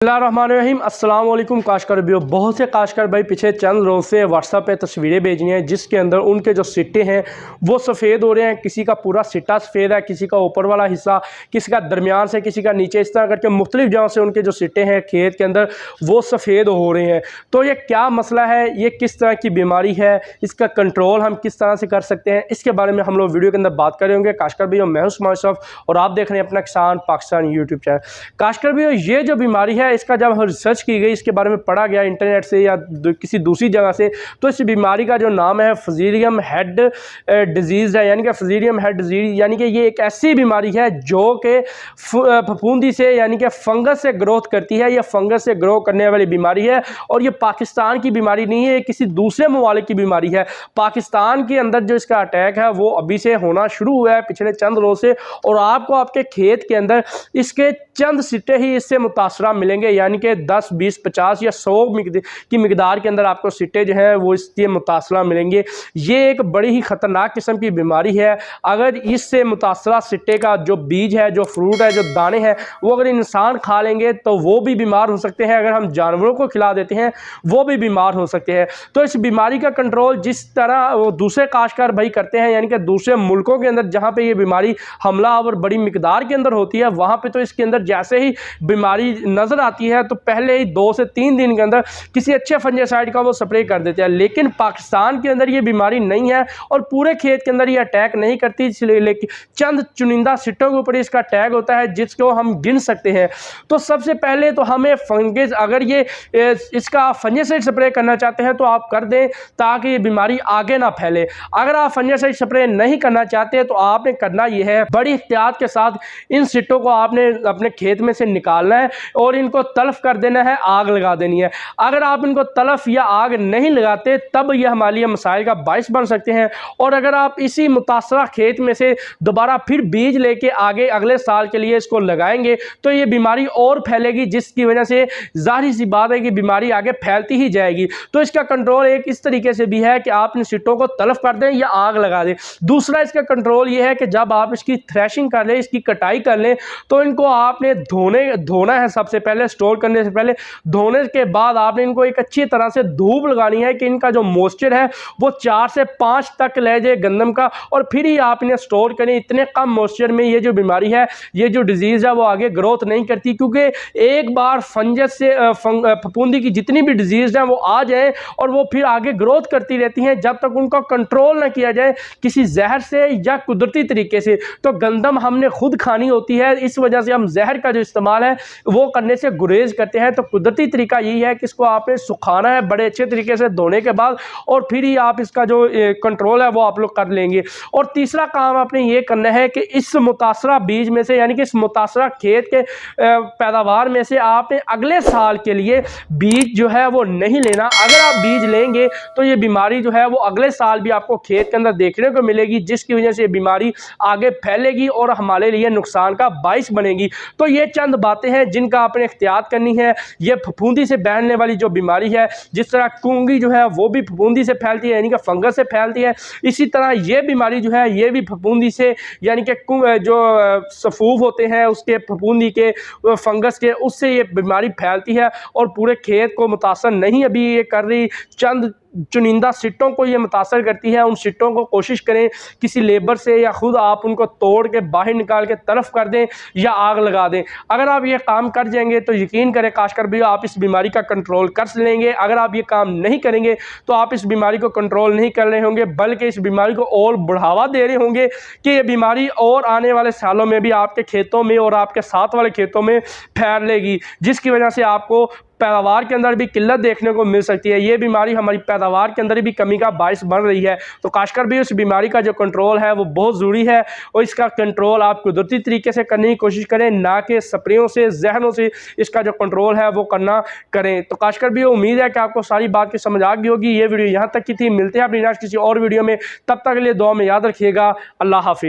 बिस्मिल्लाहिर्रहमानिर्रहीम अस्सलाम वालेकुम काशकार भाइयों। बहुत से काशकार भाई पीछे चंद रोज़ से व्हाट्सएप पे तस्वीरें भेजी हैं जिसके अंदर उनके जो सिट्टे हैं वो सफ़ेद हो रहे हैं। किसी का पूरा सिट्टा सफ़ेद है, किसी का ऊपर वाला हिस्सा, किसी का दरमियान से, किसी का नीचे, इस तरह करके मुख्तलिफ जगह से उनके जो सिट्टे हैं खेत के अंदर वो सफ़ेद हो रहे हैं। तो ये क्या मसला है, ये किस तरह की बीमारी है, इसका कंट्रोल हम किस तरह से कर सकते हैं, इसके बारे में हम लोग वीडियो के अंदर बात करेंगे। काशकार भाइयों, मैं हूं उस्मान अशरफ और आप देख रहे हैं अपना किसान पाकिस्तान यूट्यूब चैनल। काशकार भाइयों, ये जो बीमारी है इसका जब रिसर्च की गई, इसके बारे में पढ़ा गया इंटरनेट से या किसी दूसरी जगह से, तो इस बीमारी का जो नाम है फुजीरियम हेड डिजीज़ है, यानी कि फुजीरियम हेड डिजीज़, यानी कि ये एक ऐसी बीमारी है जो कि फफूंदी से यानी कि फंगस से ग्रोथ करती है। ये फंगस से ग्रो करने वाली बीमारी है और ये पाकिस्तान की बीमारी नहीं है, ये किसी दूसरे ममालिक की बीमारी है। पाकिस्तान के अंदर जो इसका अटैक है वो अभी से होना शुरू हुआ है पिछले चंद रोज़ से, और आपको आपके खेत के अंदर इसके चंद सिट्टे ही इससे मुतासरा मिलेंगे, यानी कि 10, 20, 50 या 100 की मिकदार के अंदर आपको सिट्टे जो हैं वो इससे मुतासरा मिलेंगे। ये एक बड़ी ही ख़तरनाक किस्म की बीमारी है। अगर इससे मुतासरा सिट्टे का जो बीज है, जो फ्रूट है, जो दाने हैं, वो अगर इंसान खा लेंगे तो वो भी बीमार हो सकते हैं। अगर हम जानवरों को खिला देते हैं वो भी बीमार हो सकते हैं। तो इस बीमारी का कंट्रोल जिस तरह वो दूसरे काश्तकार भाई करते हैं, यानी कि दूसरे मुल्कों के अंदर जहाँ पर ये बीमारी हमलावर बड़ी मिकदार के अंदर होती है, वहाँ पर तो इसके अंदर जैसे ही बीमारी नज़र आती है तो पहले ही 2 से 3 दिन के अंदर किसी अच्छे फंजासाइड का वो स्प्रे कर देते हैं। लेकिन पाकिस्तान के अंदर ये बीमारी नहीं है और पूरे खेत के अंदर ये अटैक नहीं करती, इसलिए लेकिन चंद चुनिंदा सिट्टों के ऊपर इसका अटैक होता है जिसको हम गिन सकते हैं। तो सबसे पहले तो हमें फंगस, अगर ये इसका फंजासाइड स्प्रे करना चाहते हैं तो आप कर दें ताकि ये बीमारी आगे ना फैले। अगर आप फंजासाइड स्प्रे नहीं करना चाहते तो आपने करना यह है, बड़ी एहतियात के साथ इन सिट्टों को आपने अपने खेत में से निकालना है और इनको तल्फ कर देना है, आग लगा देनी है। अगर आप इनको तलफ या आग नहीं लगाते तब यह हमारे लिए मसाइल का बायस बन सकते हैं। और अगर आप इसी मुतासरा खेत में से दोबारा फिर बीज लेके आगे अगले साल के लिए इसको लगाएंगे तो ये बीमारी और फैलेगी, जिसकी वजह से जाहिर सी बात है कि बीमारी आगे फैलती ही जाएगी। तो इसका कंट्रोल एक इस तरीके से भी है कि आप इन सिट्टों को तलफ कर दें या आग लगा दें। दूसरा इसका कंट्रोल ये है कि जब आप इसकी थ्रेशिंग कर लें, इसकी कटाई कर लें, तो इनको आपने धोना है। सबसे पहले स्टोर करने से पहले धोने के बाद आपने इनको एक अच्छी तरह से धूप लगानी है कि इनका जो मॉइस्चर है वो 4 से 5 तक ले जाए गंदम का, और फिर ही आप इन्हें स्टोर करें। इतने कम मॉइस्चर में ये जो बीमारी है, ये जो डिजीज़ है वो आगे ग्रोथ नहीं करती, क्योंकि एक बार फंगस से फफूंदी की जितनी भी डिजीज़ हैं वो आ जाए और वो फिर आगे ग्रोथ करती रहती हैं जब तक उनका कंट्रोल ना किया जाए किसी जहर से या कुदरती तरीके से। तो गंदम हमने खुद खानी होती है, इस वजह से हम जहर का जो इस्तेमाल है वो करने से गुरेज करते हैं। तो कुदरती तरीका यही है कि इसको आपने सुखाना है बड़े अच्छे तरीके से धोने के बाद, और फिर ही आप इसका जो कंट्रोल है वो आप लोग कर लेंगे। और तीसरा काम आपने ये करना है कि इस मुतासरा बीज में से, यानी कि इस मुतासरा खेत के पैदावार में से आपने अगले साल के लिए बीज जो है वो नहीं लेना। अगर आप बीज लेंगे तो ये बीमारी जो है वो अगले साल भी आपको खेत के अंदर देखने को मिलेगी, जिसकी वजह से बीमारी आगे फैलेगी और हमारे लिए नुकसान का बाइस बनेगी। तो ये चंद बातें हैं जिनका आपने एहतियात करनी है। ये फफूंदी से बैठने वाली जो बीमारी है, जिस तरह कूंगी जो है वो भी फफूंदी से फैलती है, यानी कि फंगस से फैलती है, इसी तरह ये बीमारी जो है ये भी फफूंदी से, यानी कि जो सफूफ होते हैं उसके फफूंदी के फंगस के, उससे ये बीमारी फैलती है और पूरे खेत को मुतासर नहीं अभी ये कर रही, चंद चुनिंदा सिट्टों को ये मुतासर करती है। उन सिट्टों को कोशिश करें किसी लेबर से या खुद आप उनको तोड़ के बाहर निकाल के तलफ कर दें या आग लगा दें। अगर आप ये काम कर जाएंगे तो यकीन करें काशकार भाई, आप इस बीमारी का कंट्रोल कर लेंगे। अगर आप ये काम नहीं करेंगे तो आप इस बीमारी को कंट्रोल नहीं कर रहे होंगे, बल्कि इस बीमारी को और बढ़ावा दे रहे होंगे कि ये बीमारी और आने वाले सालों में भी आपके खेतों में और आपके साथ वाले खेतों में फैलेगी, जिसकी वजह से आपको पैदावार के अंदर भी किल्लत देखने को मिल सकती है। ये बीमारी हमारी पैदावार के अंदर भी कमी का बायस बन रही है। तो काशकार भी उस बीमारी का जो कंट्रोल है वो बहुत ज़रूरी है, और इसका कंट्रोल आप कुदरती तरीके से करने की कोशिश करें, ना कि स्प्रेयों से, जहरों से इसका जो कंट्रोल है वो करना करें। तो काशकार भी उम्मीद है कि आपको सारी बात की समझ आ गई होगी। ये वीडियो यहाँ तक की थी, मिलते हैं अपनी नेक्स्ट किसी और वीडियो में, तब तक के लिए दुआ में याद रखिएगा। अल्लाह हाफिज़।